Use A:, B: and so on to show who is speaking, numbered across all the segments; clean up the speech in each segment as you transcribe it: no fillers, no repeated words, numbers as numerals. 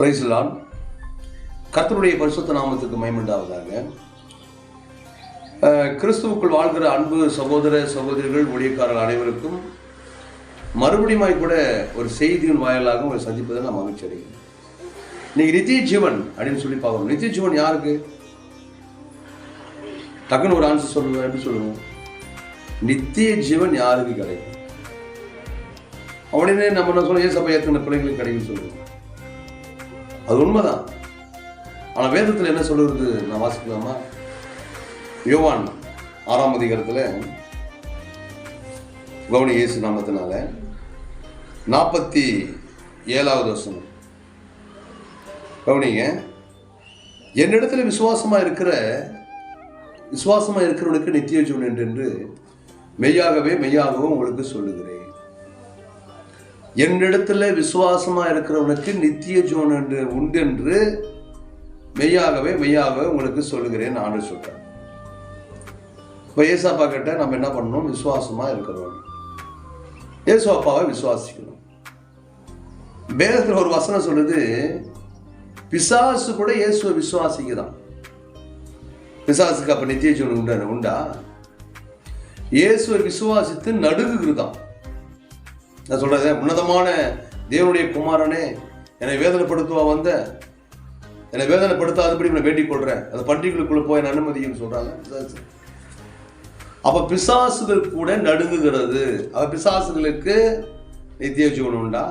A: Praise the Lord. கர்த்தருடைய பரிசுத்த நாமத்துக்கு மகிமை. கிறிஸ்துவுக்குள் வாழ்கிற அன்பு சகோதர சகோதரிகள் ஊழியக்காரர்கள் அனைவருக்கும் மறுபடியும் கூட ஒரு செய்தியின் வாயிலாக உங்களை சந்திப்பதை நான் மகிழ்ச்சி அடைகிறேன். இன்னைக்கு நித்திய ஜீவன் அப்படின்னு சொல்லி பார்க்கணும். நித்திய ஜீவன் யாருக்கு? டக்குன்னு ஒரு ஆன்சர் சொல்லுவேன். எப்படி சொல்லுவோம்? நித்திய ஜீவன் யாருக்கு கிடைக்கும் அப்படின்னு நம்ம என்ன சொல்லுவோம்? ஏசப்பா எத்தனை பிள்ளைங்களுக்கு கிடைக்கும் சொல்லுவோம். அது உண்மைதான். ஆனால் வேதத்தில் என்ன சொல்லுறது நான் வாசிக்கலாமா? யோவான் 6ஆம் அதிகாரத்தில் கவுனி இயேசு நாமத்தினால 47வது வசனம் கவுனிங்க. என்னிடத்துல விசுவாசமா இருக்கிறவனுக்கு நித்திய ஜீவன் என்று மெய்யாகவே உங்களுக்கு சொல்லுகிறேன். என்னிடத்துல விசுவாசமா இருக்கிறவனுக்கு நித்திய ஜீவன் என்று உண்டு என்று மெய்யாகவே உங்களுக்கு சொல்லுகிறேன் ஆண்டு சொல்றேன். இப்போ ஏசாப்பா கிட்ட நம்ம என்ன பண்ணணும்? விசுவாசமா இருக்கிறோம். ஏசுவாப்பாவை விசுவாசிக்கணும். வேதத்தில் ஒரு வசனம் சொல்லுது, பிசாசு கூட இயேசுவை விசுவாசிக்குதான். பிசாசுக்கு அப்ப நித்திய ஜீவன் உண்டா? இயேசுவை விசுவாசித்து நடுங்குகிறதான். நான் சொல்றது, உன்னதமான தேவனுடைய குமாரனே, என்னை வேதனைப்படுத்துவா வந்த, என்னை வேதனைப்படுத்தாதபடி நான் வேண்டிக் கொள்றேன், அந்த பண்டிகைக்குள்ள போய் என் அனுமதின்னு சொல்றாங்க. அப்ப பிசாசுகள் கூட நடுங்குகிறது. அப்ப பிசாசுகளுக்கு நித்திய ஜீவன் உண்டா?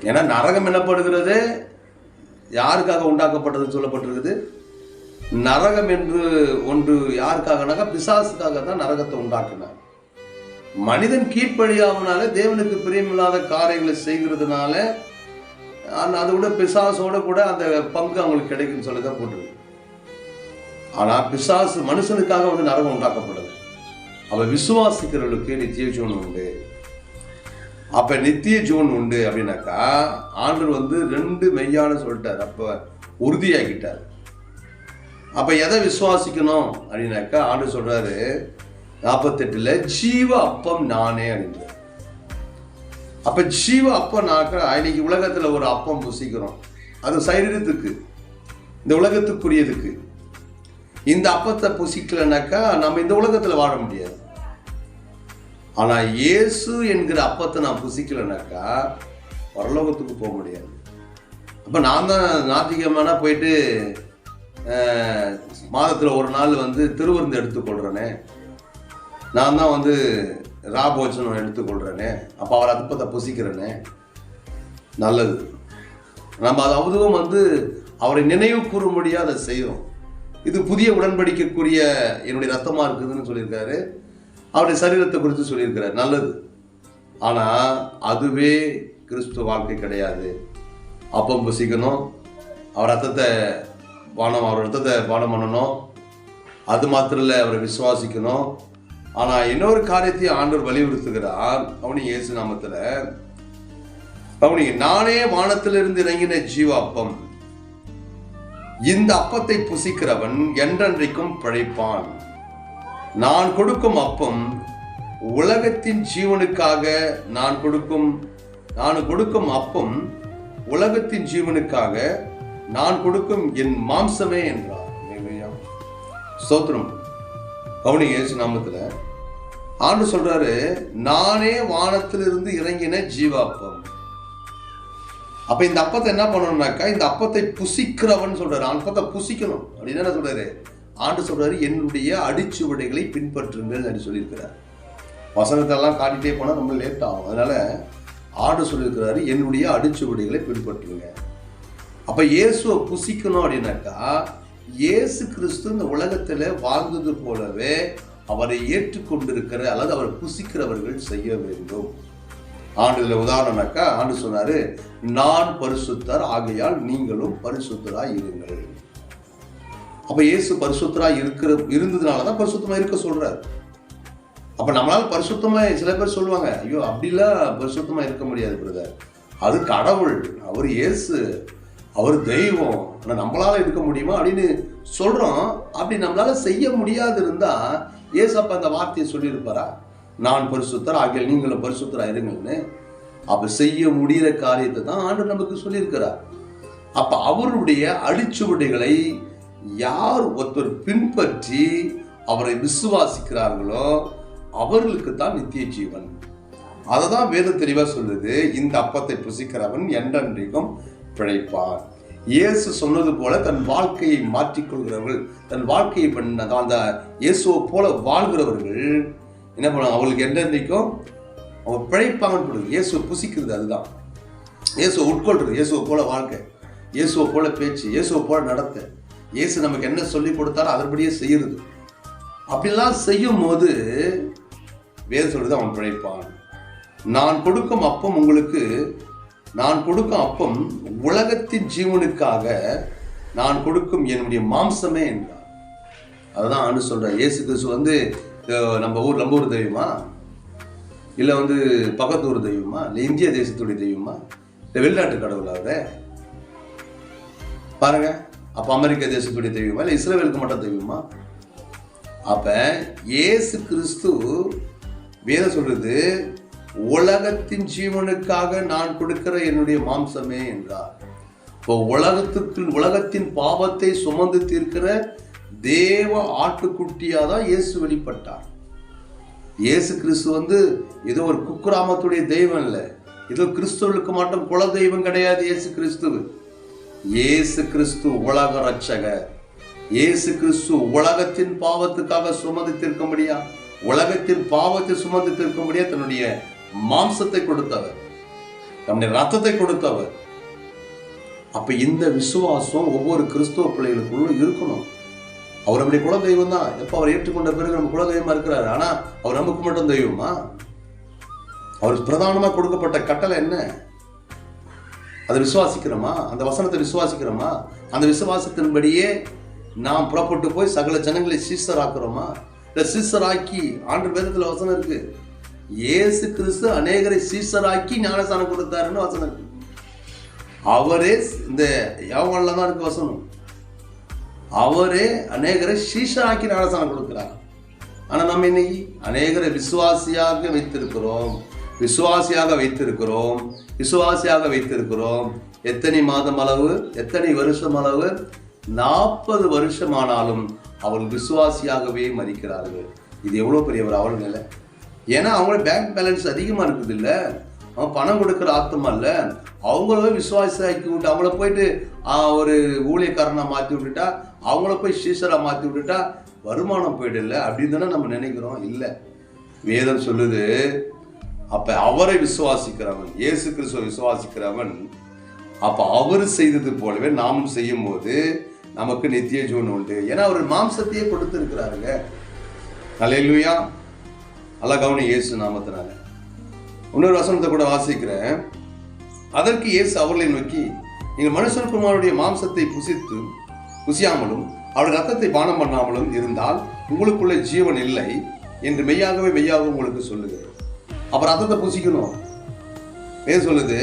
A: ஏன்னா நரகம் என்னப்படுகிறது? யாருக்காக உண்டாக்கப்பட்டதுன்னு சொல்லப்பட்டிருக்குது. நரகம் என்று ஒன்று யாருக்காகனாக்கா பிசாசுக்காக தான் நரகத்தை உண்டாக்குனார். மனிதன் கீழ்ப்படியாமனால தேவனுக்கு பிரியமில்லாத காரியங்களை செய்கிறதுனால அது கூட பிசாசோட கூட அந்த பங்கு அவங்களுக்கு கிடைக்குன்னு சொல்லிதான் போட்டிருக்கு. ஆனா பிசாசு மனுஷனுக்காக நரகம் உண்டாக்கப்படுது. அவ விசுவாசிக்கிறவர்களுக்கு நித்திய ஜீவன் உண்டு. அப்ப நித்திய ஜீவன் உண்டு அப்படின்னாக்கா ஆண்டவர் 2 மெய்யான சொல்லிட்டார். அப்ப உறுதியாக்கிட்டார். அப்ப எதை விசுவாசிக்கணும் அப்படின்னாக்கா ஆண்டவர் சொல்றாரு 48ல ஜீவ அப்பம் நானே அப்படின்ற. அப்ப ஜீவ அப்பம்னாக்கா இன்னைக்கு உலகத்துல ஒரு அப்பம் புசிக்கிறோம். அது சரீரத்துக்கு, இந்த உலகத்துக்குரியதுக்கு. இந்த அப்பத்தை புசிக்கலனாக்கா நம்ம இந்த உலகத்துல வாழ முடியாது. ஆனா இயேசு என்கிற அப்பத்தை நான் புசிக்கலனாக்கா பரலோகத்துக்கு போக முடியாது. அப்ப நான் தான் ஞாயிற்றுக்கிழமைனா போயிட்டு மாதத்துல ஒரு நாள் திருவிருந்து எடுத்துக்கொள்றேனே, நான் தான் ராபோஜனம் எடுத்துக்கொள்றேனே, அப்ப அவர் அப்பத்தை புசிக்கிறேனே, நல்லது. நம்ம அதுவும் அவரை நினைவு கூறும்படியா அதை செய்யறோம். இது புதிய உடன்படிக்கக்கூடிய என்னுடைய ரத்தமா இருக்குதுன்னு சொல்லியிருக்காரு. அவருடைய சரீரத்தை குறித்து சொல்லியிருக்கிறார். நல்லது. ஆனா அதுவே கிறிஸ்துவ வாழ்க்கை கிடையாது. அப்பம் புசிக்கணும், அவர் ரத்தத்தை பானம் பண்ணணும், அது மாத்திரம் இல்லை, அவரை விசுவாசிக்கணும். ஆனா இன்னொரு காரியத்தையும் ஆண்டவர் வலியுறுத்துகிறார். அவனி இயேசு நாமத்துல அவனி நானே வானத்திலிருந்து இறங்கின ஜீவ அப்பம், இந்த அப்பத்தை புசிக்கிறவன் என்றென்றைக்கும் பிழைப்பான். நான் கொடுக்கும் அப்பம் உலகத்தின் ஜீவனுக்காக, நான் கொடுக்கும் அப்பம் உலகத்தின் ஜீவனுக்காக நான் கொடுக்கும் என் மாம்சமே என்றார். ஸ்தோத்திரம். கவுனி இயேசு நாமத்துல ஆண்டவர் சொல்றாரு, நானே வானத்திலிருந்து இறங்கின ஜீவாப்பம். அப்ப இந்த அப்பத்தை என்ன பண்ணணும்னாக்கா, இந்த அப்பத்தை புசிக்கிறவன் சொல்றாரு. அப்பத்தை புசிக்கணும் அப்படின்னு என்ன சொல்றாரு? ஆண்டு சொல்றாரு, என்னுடைய அடிச்சுவடைகளை பின்பற்றுங்கள் அப்படின்னு சொல்லியிருக்கிறார். வசனத்தெல்லாம் காட்டிட்டே போனா ரொம்ப லேட் ஆகும். அதனால ஆண்டு சொல்லியிருக்கிறாரு, என்னுடைய அடிச்சுவடைகளை பின்பற்றுங்க. அப்ப இயேசுவை புசிக்கணும் அப்படின்னாக்கா, இயேசு கிறிஸ்து இந்த உலகத்துல வாழ்ந்தது போலவே அவரை ஏற்றுக்கொண்டிருக்கிற அல்லது அவரை புசிக்கிறவர்கள் செய்ய வேண்டும். ஆண்டுல உதாரணம்னாக்கா ஆண்டு சொன்னாரு, நான் பரிசுத்தர் ஆகையால் நீங்களும் பரிசுத்தராய் இருங்கள். அப்ப இயேசு பரிசுத்தராய் இருந்ததுனாலதான் பரிசுத்தமா இருக்க சொல்றாரு. அப்ப நம்மளால பரிசுத்தமா, சில பேர் சொல்லுவாங்க, ஐயோ அப்படிலாம் பரிசுத்தமா இருக்க முடியாது பிரதர், அது கடவுள், அவர் இயேசு, அவர் தெய்வம், ஆனா நம்மளால இருக்க முடியுமா அப்படின்னு சொல்றோம். அப்படி நம்மளால செய்ய முடியாது இருந்தா ஏசப்பா அந்த வார்த்தையை சொல்லியிருப்பாரா? நான் பரிசுத்தர் ஆகிய நீங்களும் பரிசுத்தரா இருங்கள்னு. அப்ப செய்ய முடிகிற காரியத்தை தான் ஆண்டவர் நமக்கு சொல்லியிருக்கிறார். அப்ப அவருடைய அடிச்சுவடைகளை யார் ஒருத்தர் பின்பற்றி அவரை விசுவாசிக்கிறார்களோ அவர்களுக்கு தான் நித்திய ஜீவன். அதை தான் வேதம் தெளிவா சொல்லுது, இந்த அப்பத்தை புசிக்கிறவன் என்றென்றைக்கும் பிழைப்பான். இயேசு சொன்னது போல தன் வாழ்க்கையை மாற்றிக்கொள்கிறவர்கள், தன் வாழ்க்கையை அந்த இயேசுவை போல வாழ்கிறவர்கள் என்ன பண்ணுவாங்க, அவங்களுக்கு என்றென்றைக்கும் அவங்க பிழைப்பாங்கன்னு சொல்லுது. இயேசுவை புசிக்கிறது அதுதான், இயேசுவை உட்கொள்றது, இயேசுவை போல வாழ்க்கை, இயேசுவை போல பேச்சு, இயேசுவை போல நடத்த, இயேசு நமக்கு என்ன சொல்லி கொடுத்தாரோ அதன்படியே செய்யறது. அப்படிலாம் செய்யும் போது வேதம் சொல்றது அவன் பிழைப்பான். நான் கொடுக்கும் அப்பம் உங்களுக்கு, நான் கொடுக்கும் அப்பம் உலகத்தின் ஜீவனுக்காக நான் கொடுக்கும் என்னுடைய மாம்சமே என்றார். அதுதான் ஆண்டு சொல்ற. இயேசு கிறிஸ்து நம்ம ஊர் தெய்வமா, இல்லை பக்கத்து ஊர் தெய்வமா, இல்லை இந்திய தேசத்துடைய தெய்வமா, இல்லை வெளிநாட்டு கடவுள் அவரே பாருங்க. அப்ப அமெரிக்க தேசத்துடைய தெய்வமா, இல்லை இஸ்ரேலுக்கு மட்டும் தெய்வமா? அப்ப இயேசு கிறிஸ்து வேதம் சொல்றது உலகத்தின் ஜீவனுக்காக நான் கொடுக்கிற என்னுடைய மாம்சமே என்றார். இப்போ உலகத்தின் பாவத்தை சுமந்து தீர்க்கிற தேவ ஆட்டுக்குட்டியாதான் இயேசு வெளிப்பட்டார். இயேசு கிறிஸ்து ஏதோ ஒரு குக்கிராமத்துடைய தெய்வம் இல்லை, ஏதோ கிறிஸ்துவர்களுக்கு மட்டும் குல தெய்வம் கிடையாது. இயேசு கிறிஸ்து உலக ரட்சகர். இயேசு கிறிஸ்து உலகத்தின் பாவத்துக்காக சுமந்து தீர்க்க முடியா, உலகத்தின் பாவத்தை சுமந்து தீர்க்க முடியா தன்னுடைய மாம்சத்தை கொடுத்தவர், தன்னுடைய ரத்தத்தை கொடுத்தவர். அப்ப இந்த விசுவாசம் ஒவ்வொரு கிறிஸ்துவ பிள்ளைகளுக்குள்ள இருக்கணும். அவர் நம்முடைய குல தெய்வம் தான். எப்ப அவர் ஏற்றுக்கொண்ட பிறகு நம்ம குல தெய்வமா இருக்கிறாரு. ஆனா அவர் நமக்கு மட்டும் தெய்வமா? அவர் பிரதானமா கொடுக்கப்பட்ட கட்டளை என்ன? அதை விசுவாசிக்கிறோமா? அந்த வசனத்தை விசுவாசிக்கிறோமா? அந்த விசுவாசத்தின்படியே நாம் புறப்பட்டு போய் சகல ஜனங்களை சீசராக்குறோமா? இல்ல சீசராக்கி, ஆண்டு வேதத்துல வசனம் இருக்கு, இயேசு கிறிஸ்து அநேகரை சீசராக்கி ஞானஸ்தானம் கொடுத்தாருன்னு வசனம் இருக்கு. அவரே இந்த யோவான்ல தான் இருக்கு வசனம், அவரே அநேகரை சீசராக்கி ஞானஸ்தானம் கொடுக்கிறார். ஆனா நம்ம இன்னைக்கு அநேகரை விசுவாசியாக வைத்திருக்கிறோம். எத்தனை மாதம் அளவு, எத்தனை வருஷம் அளவு? 40 வருஷம் ஆனாலும் அவர்கள் விசுவாசியாகவே மறிக்கிறார்கள். இது எவ்வளவு பெரிய ஒரு அவல நிலை. ஏன்னா அவங்களோட பேங்க் பேலன்ஸ் அதிகமா இருக்குது இல்ல, அவன் பணம் கொடுக்குற ஆத்தமா இல்ல, அவங்கள விசுவாசியாக்கி விட்டு அவங்கள போயிட்டு ஒரு ஊழியக்காரனா மாற்றி விட்டுட்டா, அவங்கள போய் சீசரா மாற்றி விட்டுட்டா வருமானம் போயிடல அப்படின்னு தானே நம்ம நினைக்கிறோம். இல்ல, வேதம் சொல்லுது, அப்ப அவரை விசுவாசிக்கிறவன், இயேசு கிறிஸ்துவை விசுவாசிக்கிறவன், அப்ப அவர் செய்தது போலவே நாமும் செய்யும் போது நமக்கு நித்திய ஜீவன் உண்டு. ஏன்னா அவர் மாம்சத்தையே கொடுத்து இருக்கிறாருங்க. அல்லேலூயா. கவனி, இயேசு நாமத்தினால. இன்னொரு வசனத்தை கூட வாசிக்கிறேன். அதற்கு இயேசு அவர்களை நோக்கி, நீங்கள் மனுஷகுமாரனுடைய மாம்சத்தை புசியாமலும் அவருடைய ரத்தத்தை பானம் பண்ணாமலும் இருந்தால் உங்களுக்குள்ள ஜீவன் இல்லை என்று மெய்யாகவே உங்களுக்கு சொல்லுகிறேன். அப்புறம் ரத்தத்தை புசிக்கணும். ஏன் சொல்லுது?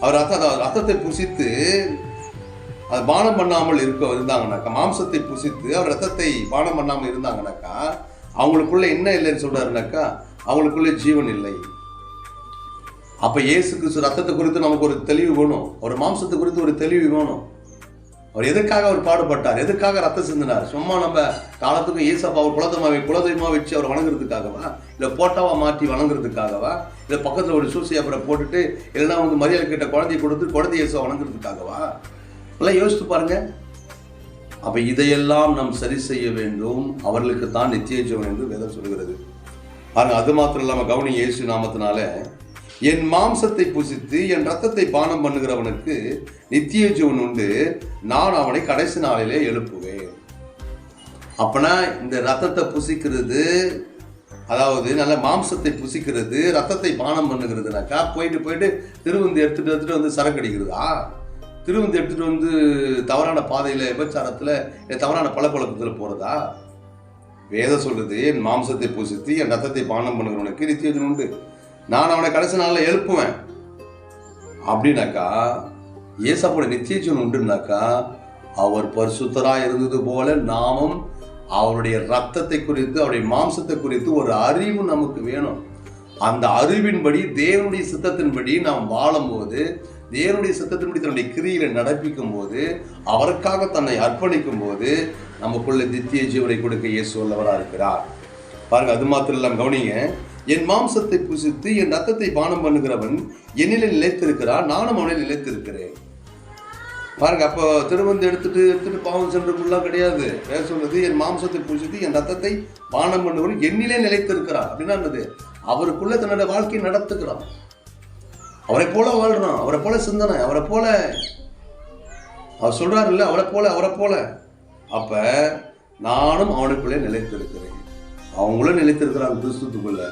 A: அவர் ரத்தத்தை புசித்து அது பானம் பண்ணாமல் இருந்தாங்கனாக்கா, மாம்சத்தை புசித்து அவர் ரத்தத்தை பானம் பண்ணாமல் இருந்தாங்கனாக்கா அவங்களுக்குள்ள என்ன இல்லைன்னு சொல்றாருனாக்கா, அவங்களுக்குள்ள ஜீவன் இல்லை. அப்ப இயேசு கிறிஸ்து ரத்தத்தை குறித்து நமக்கு ஒரு தெளிவு வேணும், ஒரு மாம்சத்தை குறித்து ஒரு தெளிவு வேணும். அவர் எதுக்காக அவர் பாடுபட்டார், எதுக்காக ரத்தம் சிந்தினார்? சும்மா நம்ம காலத்துக்கு இயேசப்பா அவர் குலதெய்வமா வச்சு அவர் வணங்குறதுக்காகவா, இல்லை போட்டாவா மாற்றி வணங்குறதுக்காகவா, இல்லை பக்கத்தில் ஒரு சூசி அப்புறம் போட்டுட்டு இல்லைன்னா மரியாதை கிட்ட குழந்தைய கொடுத்து குழந்தை இயேசுவை வணங்குறதுக்காகவா? எல்லாம் யோசித்து பாருங்க. அப்ப இதையெல்லாம் நாம் சரி செய்ய வேண்டும். அவர்களுக்கு தான் நித்திய ஜீவன் என்று வேதம் சொல்கிறது. பாருங்க, அது மாத்திரம் இல்லாம கவனி, இயேசு நாமத்தினால, என் மாம்சத்தை புசித்து என் ரத்தத்தை பானம் பண்ணுகிறவனுக்கு நித்திய ஜீவன் உண்டு, நான் அவனை கடைசி நாளிலே எழுப்புவேன். அப்பனா இந்த ரத்தத்தை புசிக்கிறது, அதாவது நல்ல மாம்சத்தை புசிக்கிறது, ரத்தத்தை பானம் பண்ணுகிறதுனாக்கா போயிட்டு திருவந்து எடுத்துட்டு சரக்கு அடிக்கிறதா? திருவந்து எடுத்துட்டு தவறான பாதையில, விபச்சாரத்துல, தவறான பழக்கத்தில் போறதா? வேதம் சொல்றது, என் மாம்சத்தை புசித்து என் ரத்தத்தை பானம் பண்ணுகிறவனுக்கு நித்திய ஜீவன் உண்டு, நான் அவனை கடைசி நாளில் எழுப்புவேன். அப்படின்னாக்கா ஏசப்போட நித்திய ஜீவன் உண்டுனாக்கா, அவர் பரிசுத்தராய் இருந்தது போல நாமும் அவருடைய ரத்தத்தை குறித்து, அவருடைய மாம்சத்தை குறித்து ஒரு அறிவு நமக்கு வேணும். அந்த அறிவின்படி தேவனுடைய சித்தத்தின்படி நாம் வாழும்போது, தேவனுடைய சித்தத்தின்படி தன்னுடைய கிரியில நடப்பிக்கும் போது, அவருக்காக தன்னை அர்ப்பணிக்கும் போது நமக்குள்ள நித்திய ஜீவனை கொடுக்க இயேசு வல்லவராக இருக்கிறார். பாருங்க, அது மாத்திரம் இல்லாம கவனிங்க, என் மாம்சத்தை புசித்து என் ரத்தத்தை பானம் பண்ணுகிறவன் என்னிலே நிலைத்திருக்கிறான், நானும் அவனை நிலைத்திருக்கிறேன். பாருங்க, அப்போ திருவந்து எடுத்துட்டு பாவம் சென்றதுலாம் கிடையாது. வேற சொல்றது, என் மாம்சத்தை புசித்து என் ரத்தத்தை பானம் பண்ணுகிறவன் என்னிலே நிலைத்திருக்கிறான். அப்படின்னா என்னது? அவருக்குள்ள தன்னோட வாழ்க்கையை நடத்துக்கிறான், அவரை போல வாழ்றான், அவரை போல சிந்தனை, அவரை போல அவர் சொல்றாரு இல்ல, அவரை போல. அப்ப நானும் அவனுக்குள்ளே நிலைத்திருக்கிறேன், அவங்களும் நிலைத்திருக்கிறாங்க கிறிஸ்துக்குள்ள.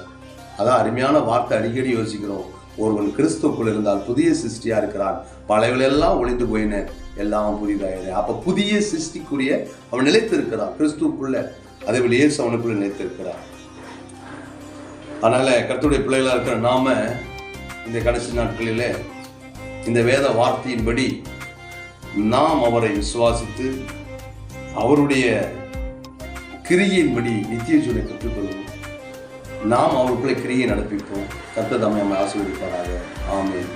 A: அதான் அருமையான வார்த்தை, அடிக்கடி யோசிக்கிறோம். ஒருவன் கிறிஸ்துக்குள்ள இருந்தால் புதிய சிருஷ்டியா இருக்கிறான், பழையவளெல்லாம் ஒளிந்து போயின, எல்லாம் புதிதாயின. அப்ப புதிய சிருஷ்டிக்குரிய அவன் நிலைத்திருக்கிறான் கிறிஸ்துக்குள்ள. அதே போல இயேசு அவனுக்குள்ள நிலைத்திருக்கிறான். அதனால கர்த்தருடைய பிள்ளைகளா இருக்கிற நாம இந்த கடைசி நாட்களிலே இந்த வேத வார்த்தையின்படி நாம் அவரை விசுவாசித்து அவருடைய கிரியின்படி நித்திய ஜீவனை கற்றுக்கொள்வோம். நாம் அவருக்குள்ளே கிரியை நடப்பிப்போம். கர்த்தர் தம்மை ஆசீர்வதிப்பாராக. ஆமென்.